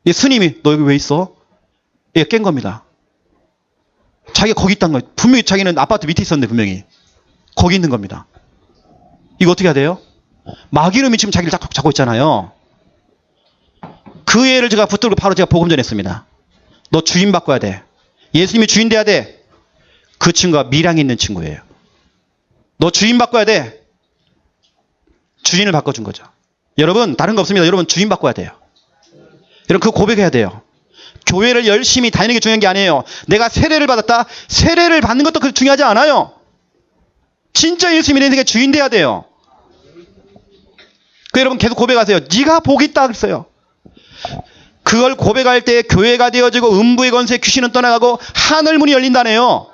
이 스님이 너 여기 왜 있어? 얘가 깬 겁니다. 자기가 거기 있다는 거예요. 분명히 자기는 아파트 밑에 있었는데 분명히 거기 있는 겁니다. 이거 어떻게 해야 돼요? 마귀놈이 지금 자기를 잡고 있잖아요. 그 애를 제가 붙들고 바로 제가 복음 전했습니다. 너 주인 바꿔야 돼. 예수님이 주인 돼야 돼. 그 친구가 미량이 있는 친구예요. 너 주인 바꿔야 돼. 주인을 바꿔준 거죠. 여러분 다른 거 없습니다. 여러분 주인 바꿔야 돼요. 여러분 그거 고백해야 돼요. 교회를 열심히 다니는 게 중요한 게 아니에요. 내가 세례를 받았다. 세례를 받는 것도 그렇게 중요하지 않아요. 진짜 예수님이 내 인생의 주인 돼야 돼요. 그 여러분 계속 고백하세요. 네가 복이 있다 그랬어요. 그걸 고백할 때 교회가 되어지고 음부의 권세 귀신은 떠나가고 하늘문이 열린다네요.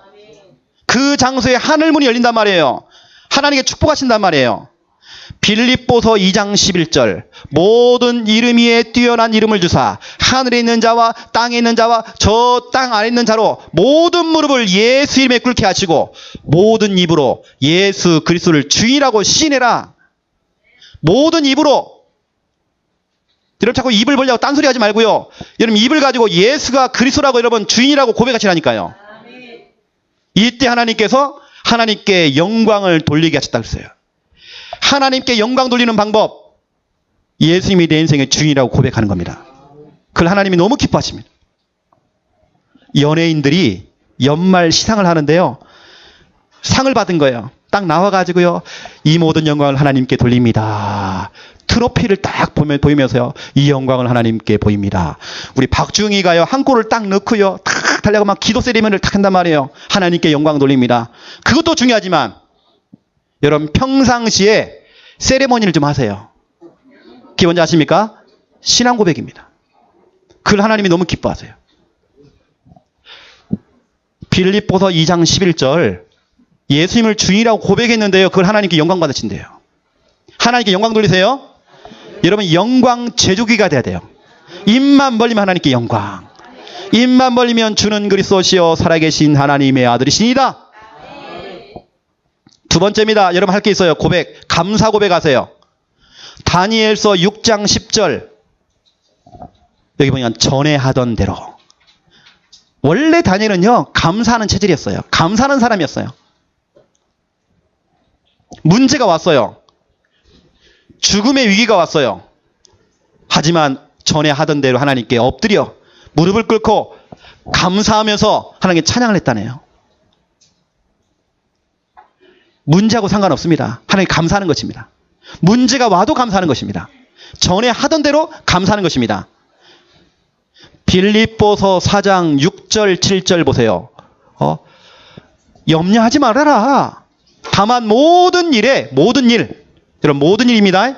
그 장소에 하늘문이 열린단 말이에요. 하나님께 축복하신단 말이에요. 빌립보서 2장 11절 모든 이름 위에 뛰어난 이름을 주사 하늘에 있는 자와 땅에 있는 자와 저 땅 안에 있는 자로 모든 무릎을 예수 이름에 꿇게 하시고 모든 입으로 예수 그리스도를 주인이라고 시인해라. 모든 입으로. 여러분 자꾸 입을 벌려고 딴소리 하지 말고요. 여러분 입을 가지고 예수가 그리스도라고 여러분 주인이라고 고백하시라니까요. 이때 하나님께서 하나님께 영광을 돌리게 하셨다고 했어요. 하나님께 영광 돌리는 방법. 예수님이 내 인생의 주인이라고 고백하는 겁니다. 그걸 하나님이 너무 기뻐하십니다. 연예인들이 연말 시상을 하는데요. 상을 받은 거예요. 딱 나와가지고요. 이 모든 영광을 하나님께 돌립니다. 트로피를 딱 보이면서요. 이 영광을 하나님께 보입니다. 우리 박중희가요. 한 골을 딱 넣고요. 탁 달려고 막 기도 세리머니를 탁 한단 말이에요. 하나님께 영광 돌립니다. 그것도 중요하지만 여러분 평상시에 세리머니를 좀 하세요. 그게 뭔지 아십니까? 신앙 고백입니다. 그걸 하나님이 너무 기뻐하세요. 빌립보서 2장 11절 예수님을 주인이라고 고백했는데요. 그걸 하나님께 영광 받으신대요. 하나님께 영광 돌리세요. 여러분 영광 제조기가 돼야 돼요. 입만 벌리면 하나님께 영광. 입만 벌리면 주는 그리스도시요 살아계신 하나님의 아들이시니다. 두 번째입니다. 여러분 할 게 있어요. 고백. 감사 고백하세요. 다니엘서 6장 10절 여기 보면 전에 하던 대로. 원래 다니엘은요. 감사하는 체질이었어요. 감사하는 사람이었어요. 문제가 왔어요. 죽음의 위기가 왔어요. 하지만 전에 하던 대로 하나님께 엎드려 무릎을 꿇고 감사하면서 하나님께 찬양을 했다네요. 문제하고 상관없습니다. 하나님 감사하는 것입니다. 문제가 와도 감사하는 것입니다. 전에 하던 대로 감사하는 것입니다. 빌립보서 4장 6절 7절 보세요. 염려하지 말아라. 다만 모든 일, 여러분 모든 일입니다.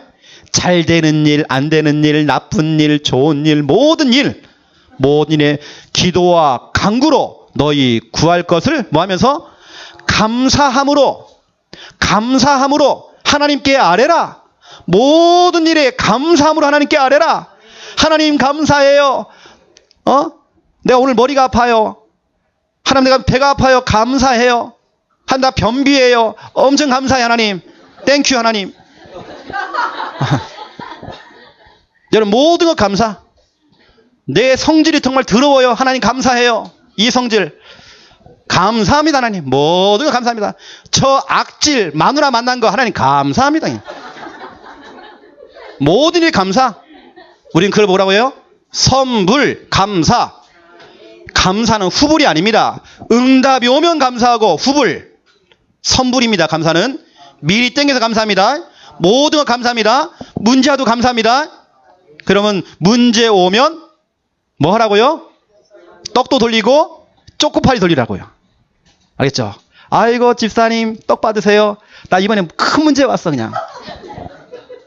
잘 되는 일, 안 되는 일, 나쁜 일, 좋은 일, 모든 일에 기도와 간구로 너희 구할 것을 뭐 하면서 감사함으로 하나님께 아뢰라. 모든 일에 감사함으로 하나님께 아뢰라. 하나님 감사해요. 내가 오늘 머리가 아파요. 하나님 내가 배가 아파요. 감사해요. 나 변비예요. 엄청 감사해 하나님. 땡큐 하나님. 여러분 모든 것 감사. 내 성질이 정말 더러워요. 하나님 감사해요. 이 성질 감사합니다 하나님. 모든 것 감사합니다. 저 악질 마누라 만난 거 하나님 감사합니다. 모든 일 감사. 우린 그걸 뭐라고 해요? 선불 감사. 감사는 후불이 아닙니다. 응답이 오면 감사하고 후불 선불입니다. 감사는 미리 땡겨서 감사합니다. 모든 것 감사합니다. 문제 와도 감사합니다. 그러면 문제 오면 뭐 하라고요? 떡도 돌리고 초코파이 돌리라고요. 알겠죠? 아이고 집사님 떡 받으세요. 나 이번에 큰 문제 왔어 그냥.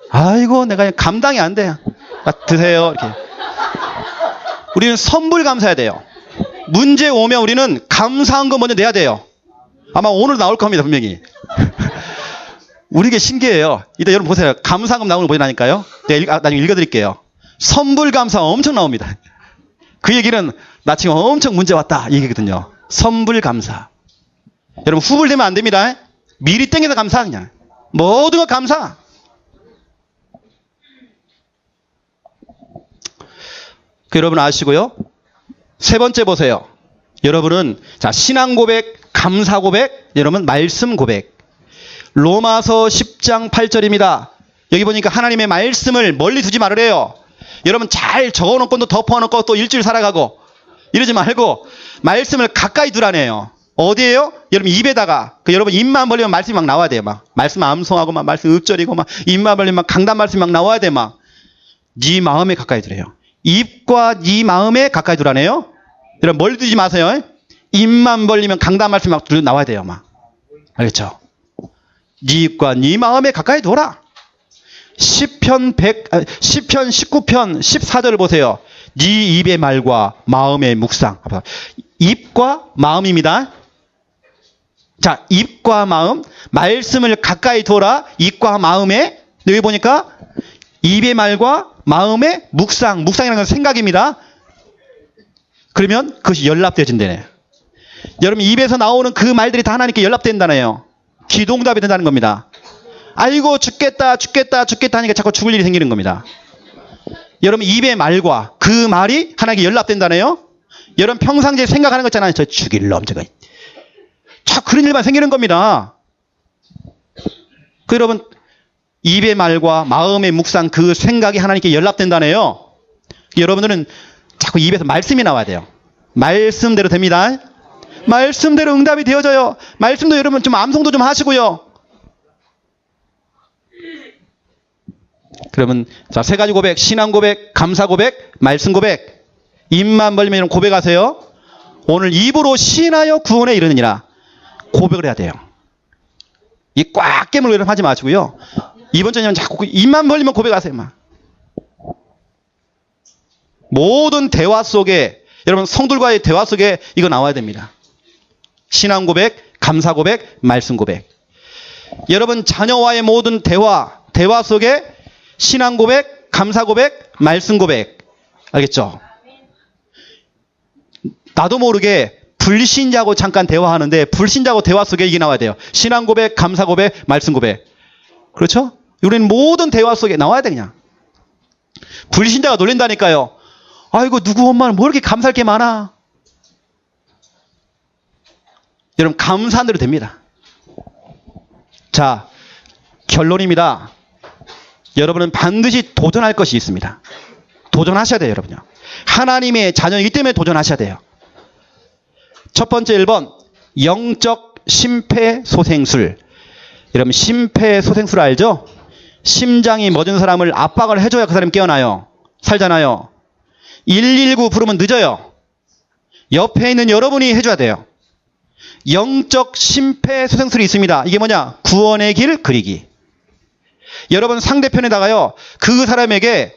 아이고 내가 감당이 안 돼. 드세요. 이렇게. 우리는 선불 감사해야 돼요. 문제 오면 우리는 감사한 거 먼저 내야 돼요. 아마 오늘 나올 겁니다 분명히. 우리 이게 신기해요. 이따 여러분 보세요. 감사한 거 나오는 거 보여라니까요. 내가 나중에 읽어드릴게요. 선불 감사 엄청 나옵니다. 그 얘기는 나 지금 엄청 문제 왔다 이 얘기거든요. 선불 감사. 여러분 후불되면 안 됩니다. 미리 땡겨서 감사 그냥. 모든 거 감사. 여러분 아시고요. 세 번째 보세요. 여러분은 자 신앙 고백, 감사 고백, 여러분 말씀 고백. 로마서 10장 8절입니다. 여기 보니까 하나님의 말씀을 멀리 두지 말으래요. 여러분 잘 적어놓고 또 덮어놓고 또 일주일 살아가고 이러지 말고 말씀을 가까이 두라네요. 어디에요? 여러분 입에다가. 여러분 입만 벌리면 말씀이 막 나와야 돼요. 막 말씀 암송하고 막 말씀 읊조리고 막 입만 벌리면 막 강단 말씀이 막 나와야 돼. 막 네 마음에 가까이 두래요. 입과 네 마음에 가까이 두라네요. 여러분 멀리 두지 마세요. 입만 벌리면 강단 말씀이 막 나와야 돼요. 막 알겠죠? 네 입과 네 마음에 가까이 둬라. 시편 19편 14절을 보세요. 네 입의 말과 마음의 묵상. 입과 마음입니다. 자, 입과 마음, 말씀을 가까이 둬라. 입과 마음에, 여기 보니까 입의 말과 마음의 묵상. 묵상이라는 건 생각입니다. 그러면 그것이 연락되어진다네. 여러분 입에서 나오는 그 말들이 다 하나님께 연락된다네요. 기도응답이 된다는 겁니다. 아이고 죽겠다 하니까 자꾸 죽을 일이 생기는 겁니다. 여러분 입의 말과 그 말이 하나님께 연락된다네요. 여러분 평상시에 생각하는 거 있잖아요. 저 죽일 놈 저거. 자 그런 일만 생기는 겁니다. 여러분 입의 말과 마음의 묵상, 그 생각이 하나님께 연락된다네요. 여러분들은 자꾸 입에서 말씀이 나와야 돼요. 말씀대로 됩니다. 말씀대로 응답이 되어져요. 말씀도 여러분 좀 암송도 좀 하시고요. 그러면 자, 세 가지 고백: 신앙 고백, 감사 고백, 말씀 고백. 입만 벌리면 고백하세요. 오늘 입으로 시인하여 구원에 이르느니라. 고백을 해야 돼요. 이 꽉 깨물고 하지 마시고요. 이번 주에는 자꾸 입만 벌리면 고백하세요. 막. 모든 대화 속에, 여러분 성들과의 대화 속에 이거 나와야 됩니다. 신앙 고백, 감사 고백, 말씀 고백. 여러분 자녀와의 모든 대화 속에 신앙 고백, 감사 고백, 말씀 고백. 알겠죠? 나도 모르게 불신자하고 잠깐 대화하는데 불신자하고 대화 속에 이게 나와야 돼요. 신앙 고백, 감사 고백, 말씀 고백. 그렇죠? 우리는 모든 대화 속에 나와야 돼. 그냥 불신자가 놀린다니까요. 아이고 누구 엄마는 뭐 이렇게 감사할 게 많아. 여러분 감사한 대로 됩니다. 자, 결론입니다. 여러분은 반드시 도전할 것이 있습니다. 도전하셔야 돼요. 여러분요. 하나님의 자녀이기 때문에 도전하셔야 돼요. 첫 번째 1번, 영적 심폐소생술. 여러분 심폐소생술 알죠? 심장이 멎은 사람을 압박을 해줘야 그 사람이 깨어나요. 살잖아요. 119 부르면 늦어요. 옆에 있는 여러분이 해줘야 돼요. 영적 심폐소생술이 있습니다. 이게 뭐냐? 구원의 길 그리기. 여러분 상대편에다가요, 그 사람에게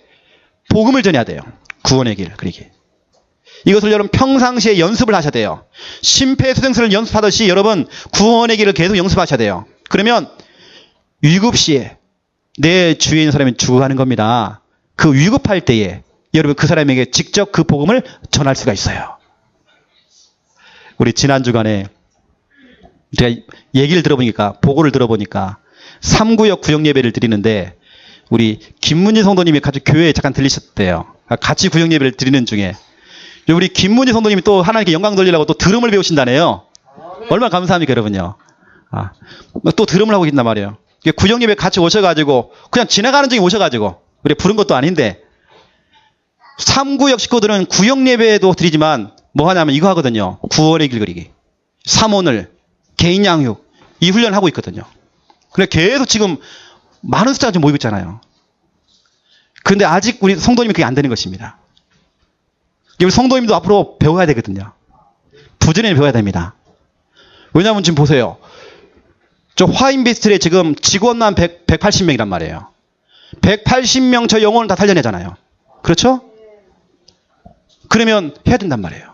복음을 전해야 돼요. 구원의 길 그리기. 이것을 여러분 평상시에 연습을 하셔야 돼요. 심폐소생술을 연습하듯이 여러분 구원의 길을 계속 연습하셔야 돼요. 그러면 위급시에 내 주위에 있는 사람이 죽어가는 겁니다. 그 위급할 때에 여러분 그 사람에게 직접 그 복음을 전할 수가 있어요. 우리 지난 주간에 제가 얘기를 들어보니까, 보고를 들어보니까 3구역 구역 예배를 드리는데 우리 김문희 성도님이 같이 교회에 잠깐 들리셨대요. 같이 구역 예배를 드리는 중에 우리 김문희 성도님이 또 하나님께 영광 돌리려고 또 드럼을 배우신다네요. 얼마나 감사합니까 여러분요. 또 드럼을 하고 계신단 말이에요. 구역 예배 같이 오셔가지고 그냥 지나가는 중에 오셔가지고 우리 부른 것도 아닌데 3구역 식구들은 구역 예배도 드리지만 뭐 하냐면 이거 하거든요. 구원의 길 그리기, 삼원을, 개인 양육, 이 훈련하고 있거든요. 그래 계속 지금 많은 숫자가 지금 모이고 있잖아요. 근데 아직 우리 성도님이 그게 안 되는 것입니다. 우리 성도님도 앞으로 배워야 되거든요. 부지런히 배워야 됩니다. 왜냐하면 지금 보세요. 저 화인비스트에 지금 직원만 180명이란 말이에요. 180명 저 영혼을 다 살려내잖아요. 그렇죠? 그러면 해야 된단 말이에요.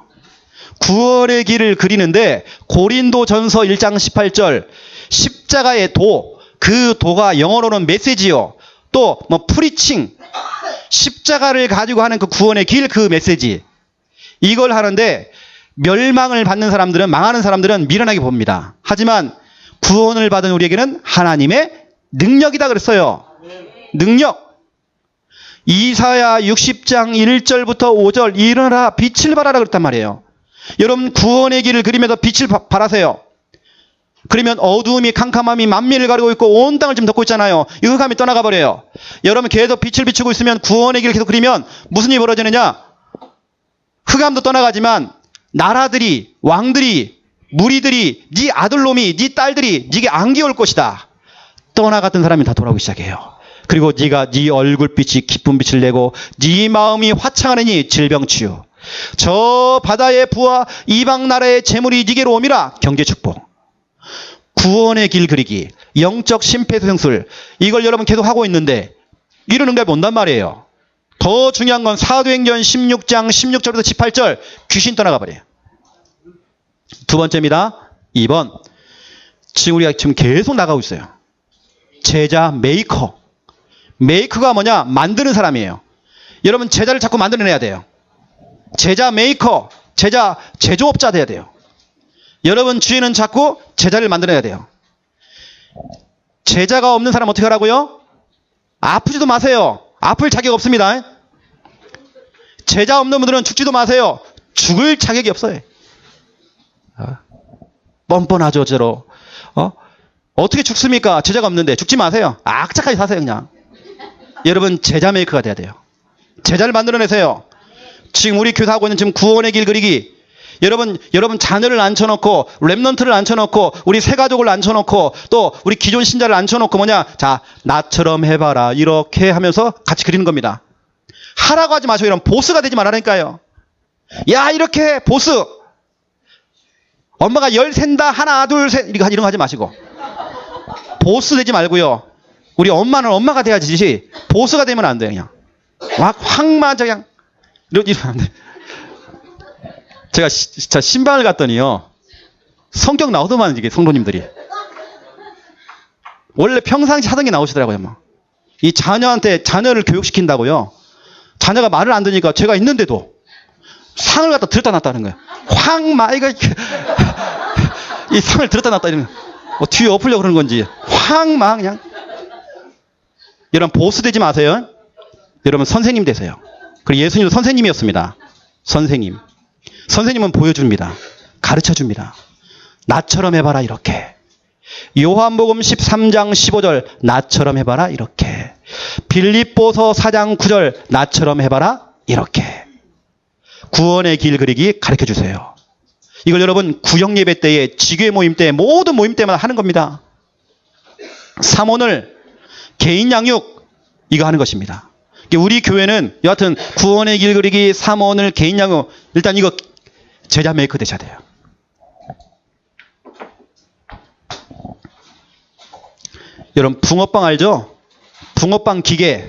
구원의 길을 그리는데 고린도전서 1장 18절 십자가의 도, 그 도가 영어로는 메시지요. 또 뭐 프리칭, 십자가를 가지고 하는 그 구원의 길, 그 메시지, 이걸 하는데 멸망을 받는 사람들은, 망하는 사람들은 미련하게 봅니다. 하지만 구원을 받은 우리에게는 하나님의 능력이다 그랬어요. 능력. 이사야 60장 1절부터 5절 일어나라 빛을 발하라 그랬단 말이에요. 여러분 구원의 길을 그리면서 빛을 발하세요. 그러면 어두움이 캄캄함이 만민을 가리고 있고 온 땅을 지금 덮고 있잖아요. 이 흑암이 떠나가 버려요. 여러분 계속 빛을 비추고 있으면, 구원의 길을 계속 그리면 무슨 일이 벌어지느냐? 흑암도 떠나가지만 나라들이, 왕들이, 무리들이, 네 아들놈이, 네 딸들이 네게 안기올 것이다. 떠나갔던 사람이 다 돌아오기 시작해요. 그리고 네가 네 얼굴빛이 기쁜 빛을 내고 네 마음이 화창하느니 질병 치유. 저 바다의 부와 이방 나라의 재물이 네게로 오미라. 경제 축복. 구원의 길 그리기, 영적 심폐소생술, 이걸 여러분 계속 하고 있는데 이런 응답이 온단 말이에요. 더 중요한 건 사도행전 16장 16절부터 18절 귀신 떠나가 버려요. 두 번째입니다. 2번. 지금 우리가 지금 계속 나가고 있어요. 제자 메이커. 메이커가 뭐냐? 만드는 사람이에요. 여러분 제자를 자꾸 만들어내야 돼요. 제자 메이커, 제자 제조업자 돼야 돼요. 여러분 주위는 자꾸 제자를 만들어야 돼요. 제자가 없는 사람 어떻게 하라고요? 아프지도 마세요. 아플 자격 없습니다. 제자 없는 분들은 죽지도 마세요. 죽을 자격이 없어요. 뻔뻔하죠, 저로. 어떻게 죽습니까? 제자가 없는데. 죽지 마세요. 악착하게 사세요, 그냥. 여러분, 제자 메이커가 돼야 돼요. 제자를 만들어내세요. 지금 우리 교사하고 있는 지금 구원의 길 그리기. 여러분 자녀를 앉혀놓고, 랩넌트를 앉혀놓고, 우리 새 가족을 앉혀놓고, 또 우리 기존 신자를 앉혀놓고 자, 나처럼 해봐라. 이렇게 하면서 같이 그리는 겁니다. 하라고 하지 마시고 이런 보스가 되지 말라니까요. 야, 이렇게 보스. 엄마가 10 센다. 하나, 둘, 셋. 이런 거 하지 마시고. 보스 되지 말고요. 우리 엄마는 엄마가 돼야지. 보스가 되면 안 돼요, 그냥. 확만 그냥. 이러면 안 돼. 제가 진짜 신방을 갔더니요. 성격 나오더만, 이게 성도님들이. 원래 평상시 하던 게 나오시더라고요, 뭐. 이 자녀를 교육시킨다고요. 자녀가 말을 안 듣니까 제가 있는데도 상을 갖다 들었다 놨다 하는 거예요. 이거 이 상을 들었다 놨다 이러면 뒤에 엎으려고 그러는 건지 그냥. 여러분, 보스 되지 마세요. 여러분, 선생님 되세요. 그리고 예수님도 선생님이었습니다. 선생님은 보여줍니다. 가르쳐줍니다. 나처럼 해봐라, 이렇게. 요한복음 13장 15절 나처럼 해봐라, 이렇게. 빌립보서 4장 9절 나처럼 해봐라, 이렇게. 구원의 길 그리기 가르쳐주세요. 이걸 여러분 구역예배 때에, 지교회 모임 때, 모든 모임 때마다 하는 겁니다. 삼원을 개인 양육 이거 하는 것입니다. 우리 교회는 여하튼 구원의 길 그리기, 삼원을 개인 양육, 일단 이거 제자 메이커 되셔야 돼요. 여러분, 붕어빵 알죠? 붕어빵 기계.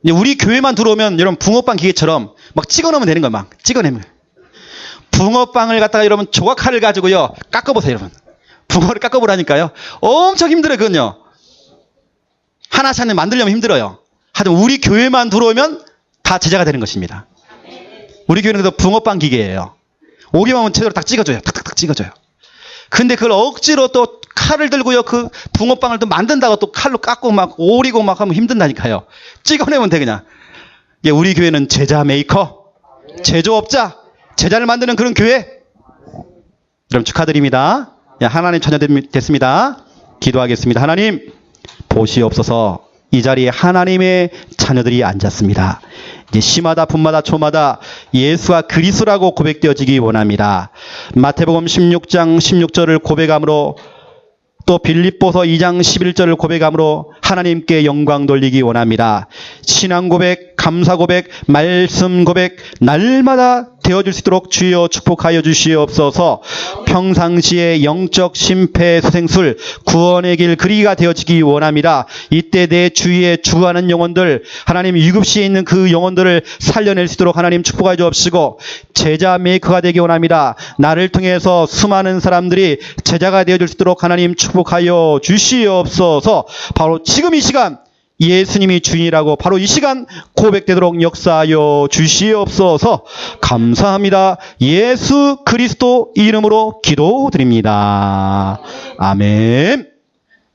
우리 교회만 들어오면 여러분 붕어빵 기계처럼 막 찍어놓으면 되는 거야. 막 찍어내면. 붕어빵을 갖다가 여러분 조각칼을 가지고요. 깎아보세요, 여러분. 붕어를 깎아보라니까요. 엄청 힘들어요, 그건요. 하나씩 만들려면 힘들어요. 하여튼 우리 교회만 들어오면 다 제자가 되는 것입니다. 우리 교회는 그래서 붕어빵 기계예요. 오기만 하면 제대로 딱 찍어줘요. 탁탁탁 찍어줘요. 근데 그걸 억지로 또 칼을 들고요. 그 붕어빵을 또 만든다고 또 칼로 깎고 막 오리고 막 하면 힘든다니까요. 찍어내면 돼, 그냥. 우리 교회는 제자 메이커, 제조업자, 제자를 만드는 그런 교회. 여러분 축하드립니다. 하나님 자녀 됐습니다. 기도하겠습니다. 하나님, 보시옵소서. 이 자리에 하나님의 자녀들이 앉았습니다. 이제 시마다 분마다 초마다 예수가 그리스도라고 고백되어지기 원합니다. 마태복음 16장 16절을 고백함으로, 또 빌립보서 2장 11절을 고백함으로 하나님께 영광 돌리기 원합니다. 신앙 고백, 감사 고백, 말씀 고백 날마다 되어줄 수 있도록 주여 축복하여 주시옵소서. 평상시에 영적 심폐소생술, 구원의 길 그리기가 되어지기 원합니다. 이때 내 주위에 주하는 영혼들, 하나님 유급시에 있는 그 영혼들을 살려낼 수 있도록 하나님 축복하여 주옵시고, 제자 메이커가 되기 원합니다. 나를 통해서 수많은 사람들이 제자가 되어줄 수 있도록 하나님 축복하여 주시옵소서. 바로 지금 이 시간 예수님이 주인이라고 바로 이 시간 고백되도록 역사하여 주시옵소서. 감사합니다. 예수 그리스도 이름으로 기도드립니다. 아멘.